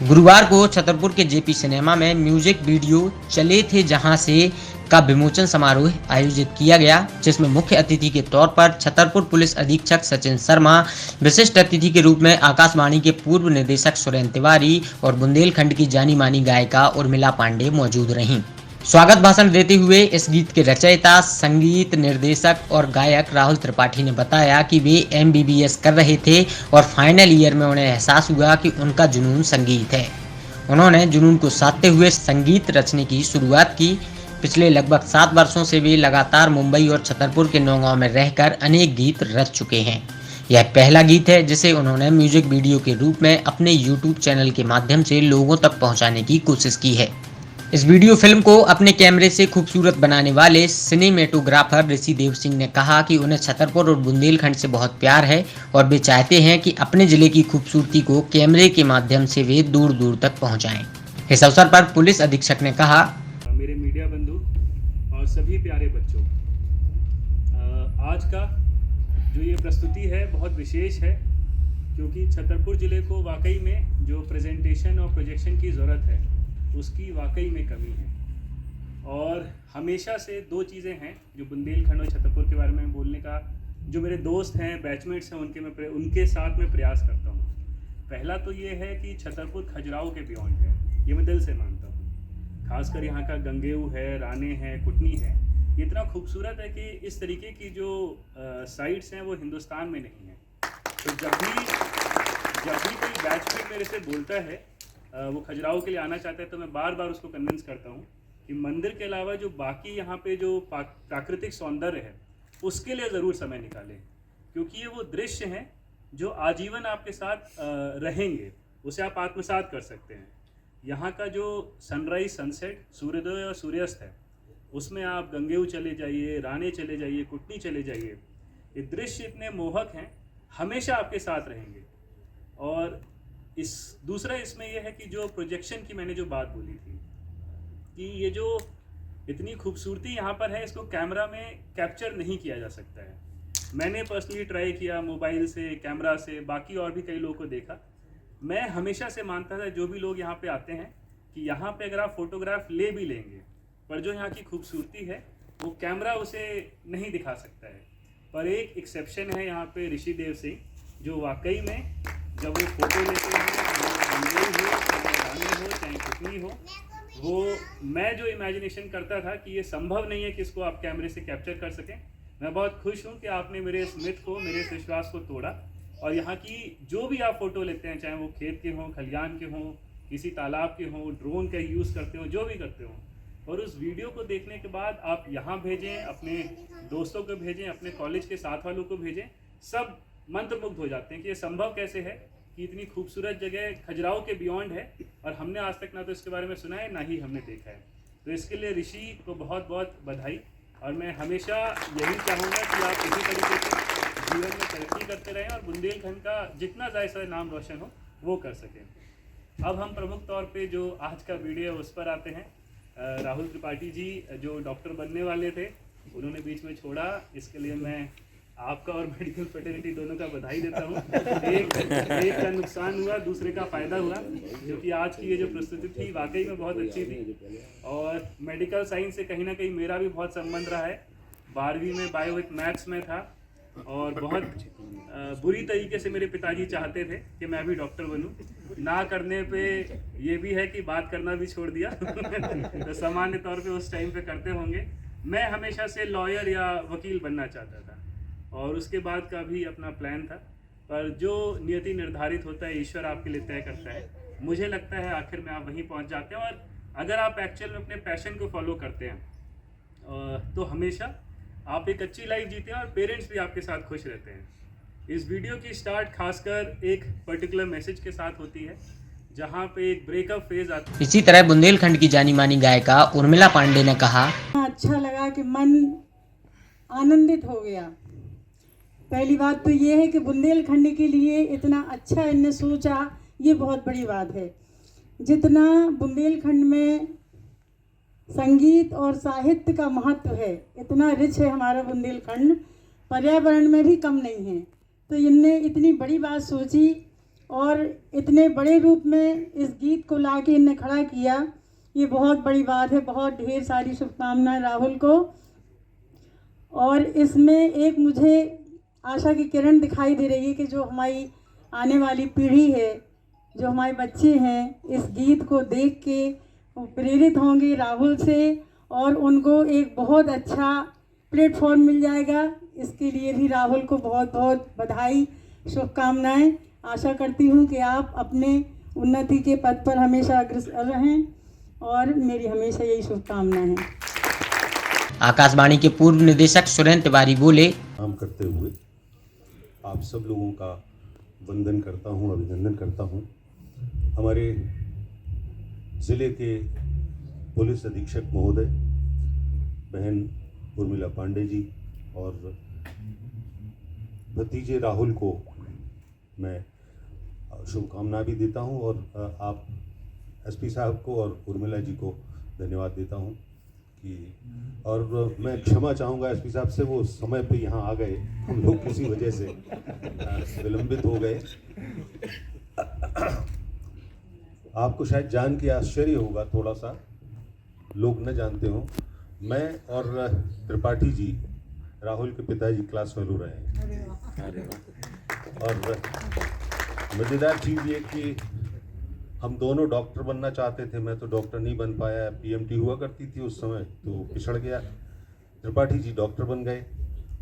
गुरुवार को छतरपुर के जेपी सिनेमा में म्यूजिक वीडियो चले थे जहां से का विमोचन समारोह आयोजित किया गया, जिसमें मुख्य अतिथि के तौर पर छतरपुर पुलिस अधीक्षक सचिन शर्मा, विशिष्ट अतिथि के रूप में आकाशवाणी के पूर्व निदेशक सुरेंद्र तिवारी और बुंदेलखंड की जानी मानी गायिका उर्मिला पांडे मौजूद रहीं। स्वागत भाषण देते हुए इस गीत के रचयिता, संगीत निर्देशक और गायक राहुल त्रिपाठी ने बताया कि वे MBBS कर रहे थे और फाइनल ईयर में उन्हें एहसास हुआ कि उनका जुनून संगीत है। उन्होंने जुनून को साधते हुए संगीत रचने की शुरुआत की। पिछले लगभग 7 वर्षों से वे लगातार मुंबई और छतरपुर के नौगांव में रहकर अनेक गीत रच चुके हैं। यह पहला गीत है जिसे उन्होंने म्यूजिक वीडियो के रूप में अपने YouTube चैनल के माध्यम से लोगों तक पहुंचाने की कोशिश की है। इस वीडियो फिल्म को अपने कैमरे से खूबसूरत बनाने वाले सिनेमेटोग्राफर ऋषि देव सिंह ने कहा कि उन्हें छतरपुर और बुंदेलखंड से बहुत प्यार है और वे चाहते हैं कि अपने जिले की खूबसूरती को कैमरे के माध्यम से वे दूर दूर तक पहुंचाएं। इस अवसर पर पुलिस अधीक्षक ने कहा, मेरे मीडिया बंधु और सभी प्यारे बच्चों, आज का जो ये प्रस्तुति है बहुत विशेष है, क्योंकि छतरपुर ज़िले को वाकई में जो प्रेजेंटेशन और प्रोजेक्शन की ज़रूरत है उसकी वाकई में कमी है। और हमेशा से दो चीज़ें हैं जो बुंदेलखंड और छतरपुर के बारे में बोलने का, जो मेरे दोस्त हैं, बैचमेट्स हैं, उनके साथ में प्रयास करता हूँ। पहला तो ये है कि छतरपुर खजुराहो के बियॉन्ड है, ये मैं दिल से मानता हूँ। खासकर यहाँ का गंगेऊ है, राने हैं, कुटनी है, ये इतना खूबसूरत है कि इस तरीके की जो साइट्स हैं वो हिंदुस्तान में नहीं है। तो जब भी कोई बैचमेट मेरे से बोलता है वो खजुराहो के लिए आना चाहता है, तो मैं बार बार उसको कन्विंस करता हूँ कि मंदिर के अलावा जो बाकी यहाँ पे जो प्राकृतिक सौंदर्य है उसके लिए ज़रूर समय निकालें, क्योंकि ये वो दृश्य हैं जो आजीवन आपके साथ रहेंगे, उसे आप आत्मसात कर सकते हैं। यहाँ का जो सनराइज, सनसेट, सूर्योदय और सूर्यास्त है, उसमें आप गंगेऊ चले जाइए, राने चले जाइए, कुटनी चले जाइए, ये दृश्य इतने मोहक हैं, हमेशा आपके साथ रहेंगे। और दूसरा इसमें यह है कि जो प्रोजेक्शन की मैंने जो बात बोली थी कि ये जो इतनी खूबसूरती यहाँ पर है, इसको कैमरा में कैप्चर नहीं किया जा सकता है। मैंने पर्सनली ट्राई किया मोबाइल से, कैमरा से, बाकी और भी कई लोगों को देखा। मैं हमेशा से मानता था जो भी लोग यहाँ पे आते हैं कि यहाँ पे अगर आप फोटोग्राफ ले भी लेंगे, पर जो यहाँ की खूबसूरती है वो कैमरा उसे नहीं दिखा सकता है। पर एक एक्सेप्शन है यहाँ पे ऋषि देव सिंह, जो वाकई में जब वो फोटो लेते हैं, चाहे गंगेऊ हो, चाहे रानी हो, चाहे कुटनी हो, वो मैं जो इमेजिनेशन करता था कि ये संभव नहीं है कि इसको आप कैमरे से कैप्चर कर सकें। मैं बहुत खुश हूँ कि आपने मेरे इस मिथ को, मेरे इस विश्वास को तोड़ा। और यहाँ की जो भी आप फ़ोटो लेते हैं, चाहे वो खेत के हों, खलियान के हों, किसी तालाब के हों, ड्रोन का यूज़ करते हो, जो भी करते हो, और उस वीडियो को देखने के बाद आप यहाँ भेजें, अपने दोस्तों को भेजें, अपने कॉलेज के साथ वालों को भेजें, सब मंत्रमुग्ध हो जाते हैं कि ये संभव कैसे है कि इतनी खूबसूरत जगह खजुराहो के बियॉन्ड है और हमने आज तक ना तो इसके बारे में सुना है, ना ही हमने देखा है। तो इसके लिए ऋषि को बहुत बहुत बधाई, और मैं हमेशा यही चाहूँगा कि आप इसी तरीके से जीवन में तरक्की करते रहें और बुंदेलखंड का जितना ज़्यादा नाम रोशन हो वो कर सकें। अब हम प्रमुख तौर पे जो आज का वीडियो है उस पर आते हैं। राहुल त्रिपाठी जी जो डॉक्टर बनने वाले थे, उन्होंने बीच में छोड़ा, इसके लिए मैं आपका और मेडिकल फ्रेटर्निटी दोनों का बधाई देता हूँ। एक का नुकसान हुआ, दूसरे का फ़ायदा हुआ, क्योंकि आज की ये जो प्रस्तुति थी वाकई में बहुत अच्छी थी। और मेडिकल साइंस से कहीं ना कहीं मेरा भी बहुत संबंध रहा है। 12वीं में बायो विथ मैथ्स में था और बहुत बुरी तरीके से मेरे पिताजी चाहते थे कि मैं भी डॉक्टर बनूं। ना करने पे ये भी है कि बात करना भी छोड़ दिया तो सामान्य तौर पे उस टाइम पे करते होंगे। मैं हमेशा से लॉयर या वकील बनना चाहता था और उसके बाद का भी अपना प्लान था, पर जो नियति निर्धारित होता है ईश्वर आपके लिए तय करता है। मुझे लगता है आखिर में आप वहीं पहुंच जाते हैं, और अगर आप एक्चुअल में अपने पैशन को फॉलो करते हैं तो हमेशा आप एक अच्छी लाइफ जीते हैं और पेरेंट्स भी आपके साथ खुश रहते हैं। इस वीडियो की स्टार्ट खासकर एक पर्टिकुलर मैसेज के साथ होती है, जहाँ पे एक ब्रेकअप फेज आता है। इसी तरह बुंदेलखंड की जानी मानी गायिका उर्मिला पांडे ने कहा, अच्छा लगा कि मन आनंदित हो गया। पहली बात तो ये है कि बुंदेलखंड के लिए इतना अच्छा इनने सोचा, ये बहुत बड़ी बात है। जितना बुंदेलखंड में संगीत और साहित्य का महत्व है, इतना रिच है हमारा बुंदेलखंड, पर्यावरण में भी कम नहीं है। तो इनने इतनी बड़ी बात सोची और इतने बड़े रूप में इस गीत को ला के इन्हें खड़ा किया, ये बहुत बड़ी बात है। बहुत ढेर सारी शुभकामनाएं राहुल को। और इसमें एक मुझे आशा की किरण दिखाई दे रही है कि जो हमारी आने वाली पीढ़ी है, जो हमारे बच्चे हैं, इस गीत को देख के वो प्रेरित होंगे राहुल से और उनको एक बहुत अच्छा प्लेटफॉर्म मिल जाएगा। इसके लिए भी राहुल को बहुत बहुत बधाई, शुभकामनाएं। आशा करती हूं कि आप अपने उन्नति के पथ पर हमेशा अग्रसर रहें और मेरी हमेशा यही शुभकामनाएं हैं। आकाशवाणी के पूर्व निदेशक सुरेंद्र तिवारी बोले, काम करते हुए आप सब लोगों का वंदन करता हूं, अभिनंदन करता हूं। हमारे ज़िले के पुलिस अधीक्षक महोदय बहन उर्मिला पांडे जी और भतीजे राहुल को मैं शुभकामना भी देता हूं और आप एसपी साहब को और उर्मिला जी को धन्यवाद देता हूं कि, और मैं क्षमा चाहूँगा एसपी साहब से, वो समय पे यहाँ आ गए, हम लोग किसी वजह से विलंबित हो गए। आपको शायद जान के आश्चर्य होगा, थोड़ा सा लोग न जानते हो, मैं और त्रिपाठी जी राहुल के पिताजी क्लास फेलो रहे हैं। और मज़ेदार चीज़ ये कि हम दोनों डॉक्टर बनना चाहते थे। मैं तो डॉक्टर नहीं बन पाया, पीएमटी हुआ करती थी उस समय, तो पिछड़ गया। त्रिपाठी जी डॉक्टर बन गए,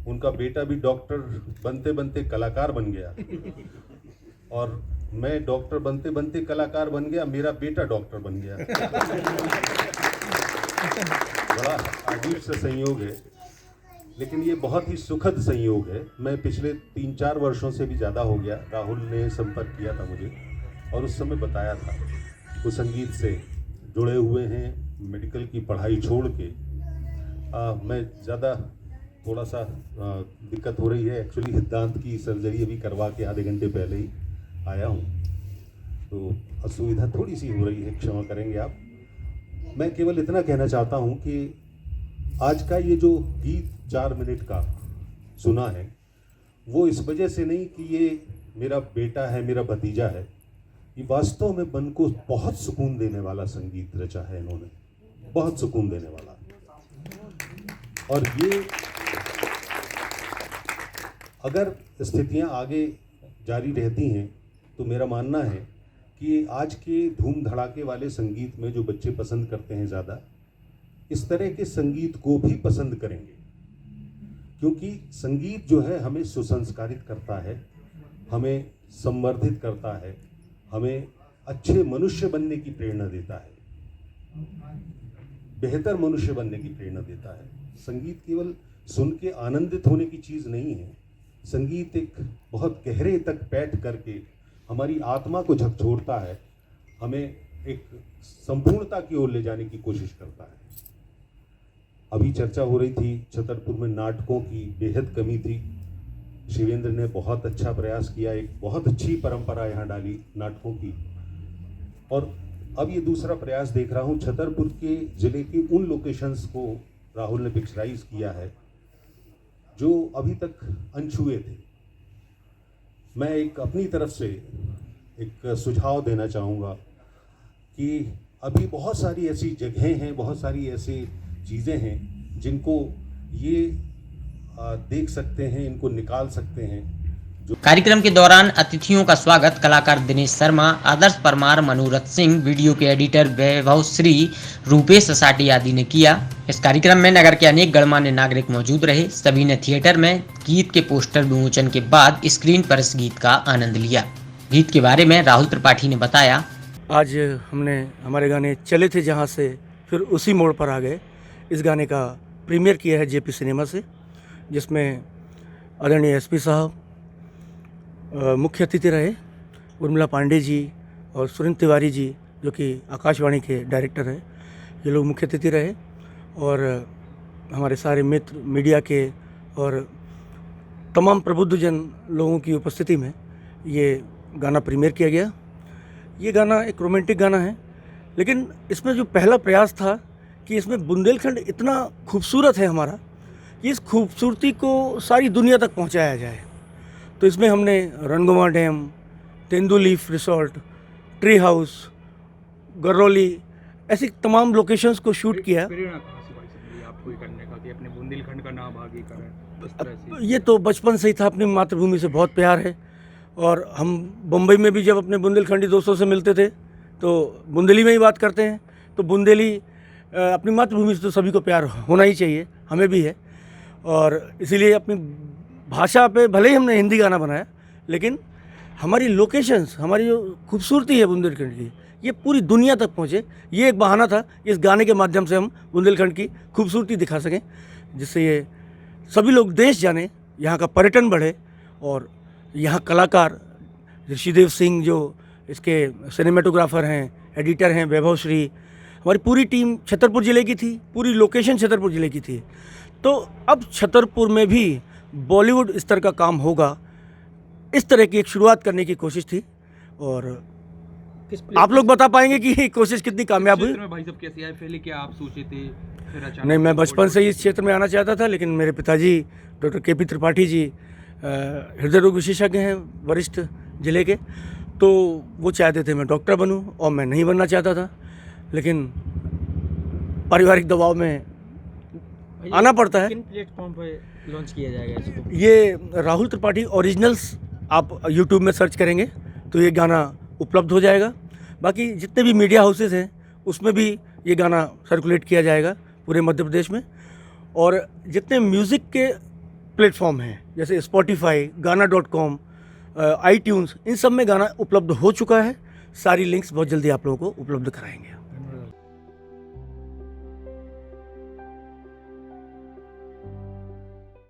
उनका बेटा भी डॉक्टर बनते बनते कलाकार बन गया और मैं डॉक्टर बनते बनते कलाकार बन गया, मेरा बेटा डॉक्टर बन गया। बड़ा अजीब सा संयोग है, लेकिन ये बहुत ही सुखद संयोग है। मैं पिछले 3-4 वर्षों से भी ज़्यादा हो गया, राहुल ने संपर्क किया था मुझे और उस समय बताया था वो संगीत से जुड़े हुए हैं, मेडिकल की पढ़ाई छोड़ के। मैं ज़्यादा थोड़ा सा दिक्कत हो रही है, एक्चुअली हिद्दांत की सर्जरी अभी करवा के आधे घंटे पहले ही आया हूँ, तो असुविधा थोड़ी सी हो रही है, क्षमा करेंगे आप। मैं केवल इतना कहना चाहता हूँ कि आज का ये जो गीत 4 मिनट का सुना है, वो इस वजह से नहीं कि ये मेरा बेटा है, मेरा भतीजा है। ये वास्तव में मन को बहुत सुकून देने वाला संगीत रचा है इन्होंने, बहुत सुकून देने वाला। और ये अगर स्थितियां आगे जारी रहती हैं तो मेरा मानना है कि आज के धूम धड़ाके वाले संगीत में जो बच्चे पसंद करते हैं ज़्यादा, इस तरह के संगीत को भी पसंद करेंगे, क्योंकि संगीत जो है हमें सुसंस्कारित करता है, हमें संवर्धित करता है, हमें अच्छे मनुष्य बनने की प्रेरणा देता है, बेहतर मनुष्य बनने की प्रेरणा देता है। संगीत केवल सुन के आनंदित होने की चीज़ नहीं है, संगीत एक बहुत गहरे तक बैठ करके हमारी आत्मा को झकझोरता है, हमें एक संपूर्णता की ओर ले जाने की कोशिश करता है। अभी चर्चा हो रही थी छतरपुर में नाटकों की बेहद कमी थी। शिवेंद्र ने बहुत अच्छा प्रयास किया, एक बहुत अच्छी परंपरा यहाँ डाली नाटकों की। और अब ये दूसरा प्रयास देख रहा हूँ, छतरपुर के ज़िले के उन लोकेशंस को राहुल ने पिक्चराइज किया है जो अभी तक अनछुए थे। मैं एक अपनी तरफ से एक सुझाव देना चाहूँगा कि अभी बहुत सारी ऐसी जगहें हैं, बहुत सारी ऐसी चीज़ें हैं जिनको ये देख सकते हैं, इनको निकाल सकते हैं। कार्यक्रम के दौरान अतिथियों का स्वागत कलाकार दिनेश शर्मा, आदर्श परमार, मनोरथ सिंह, वीडियो के एडिटर वैभव श्री, रूपेश साटी आदि ने किया। इस कार्यक्रम में नगर के अनेक गणमान्य नागरिक मौजूद रहे। सभी ने थिएटर में गीत के पोस्टर विमोचन के बाद स्क्रीन पर इस गीत का आनंद लिया। गीत के बारे में राहुल त्रिपाठी ने बताया, आज हमने हमारे गाने चले थे जहाँ से फिर उसी मोड़ पर आ गए। इस गाने का प्रीमियर किया है जेपी सिनेमा से, जिसमें आदरणीय एसपी साहब मुख्य अतिथि रहे, उर्मिला पांडे जी और सुरेंद्र तिवारी जी जो कि आकाशवाणी के डायरेक्टर हैं, ये लोग मुख्य अतिथि रहे। और हमारे सारे मित्र मीडिया के और तमाम प्रबुद्धजन लोगों की उपस्थिति में ये गाना प्रीमियर किया गया। ये गाना एक रोमांटिक गाना है, लेकिन इसमें जो पहला प्रयास था कि इसमें बुंदेलखंड इतना खूबसूरत है हमारा, कि इस खूबसूरती को सारी दुनिया तक पहुंचाया जाए। तो इसमें हमने रणगुमा dam तेंदुलीफ resort, tree house, Garauli, ऐसी तमाम लोकेशंस को शूट किया। प्रेरणा कहाँ से भाई साहब मिली आपको ये करने का कि अपने बुंदेलखंड का नाम आगे करें इस तरह से? ये तो बचपन से ही था, अपनी मातृभूमि से बहुत प्यार है। और हम बम्बई में भी जब अपने बुंदेलखंडी दोस्तों से मिलते थे तो बुंदेली में ही बात करते हैं। तो बुंदेली अपनी मातृभूमि से तो सभी को प्यार होना ही चाहिए, हमें भी है। और इसीलिए अपनी भाषा पे भले ही हमने हिंदी गाना बनाया, लेकिन हमारी लोकेशंस, हमारी जो खूबसूरती है बुंदेलखंड की, ये पूरी दुनिया तक पहुँचे। ये एक बहाना था, इस गाने के माध्यम से हम बुंदेलखंड की खूबसूरती दिखा सकें, जिससे ये सभी लोग देश जाने, यहाँ का पर्यटन बढ़े। और यहाँ कलाकार ऋषिदेव सिंह जो इसके सिनेमेटोग्राफर हैं, एडिटर हैं, वैभव श्री, हमारी पूरी टीम छतरपुर ज़िले की थी, पूरी लोकेशन छतरपुर ज़िले की थी। तो अब छतरपुर में भी बॉलीवुड स्तर का काम होगा, इस तरह की एक शुरुआत करने की कोशिश थी। और आप लोग बता पाएंगे कि कोशिश कितनी कामयाब हुई। क्षेत्र में भाई साहब कैसे आए, पहले क्या आप सोचे थे, फिर अचानक? नहीं, मैं बचपन से ही इस क्षेत्र में आना चाहता था, लेकिन मेरे पिताजी डॉक्टर के पी त्रिपाठी जी हृदय रोग विशेषज्ञ हैं, वरिष्ठ जिले के, तो वो चाहते थे मैं डॉक्टर बनूं और मैं नहीं बनना चाहता था, लेकिन पारिवारिक दबाव में आना पड़ता है। किन प्लेटफॉर्म पर लॉन्च किया जाएगा इसको? ये राहुल त्रिपाठी ओरिजिनल्स आप यूट्यूब में सर्च करेंगे तो ये गाना उपलब्ध हो जाएगा। बाकी जितने भी मीडिया हाउसेस हैं उसमें भी ये गाना सर्कुलेट किया जाएगा पूरे मध्य प्रदेश में। और जितने म्यूज़िक के प्लेटफॉर्म हैं जैसे स्पॉटिफाई, गाना.com, iTunes, इन सब में गाना उपलब्ध हो चुका है। सारी लिंक्स बहुत जल्दी आप लोगों को उपलब्ध कराएंगे।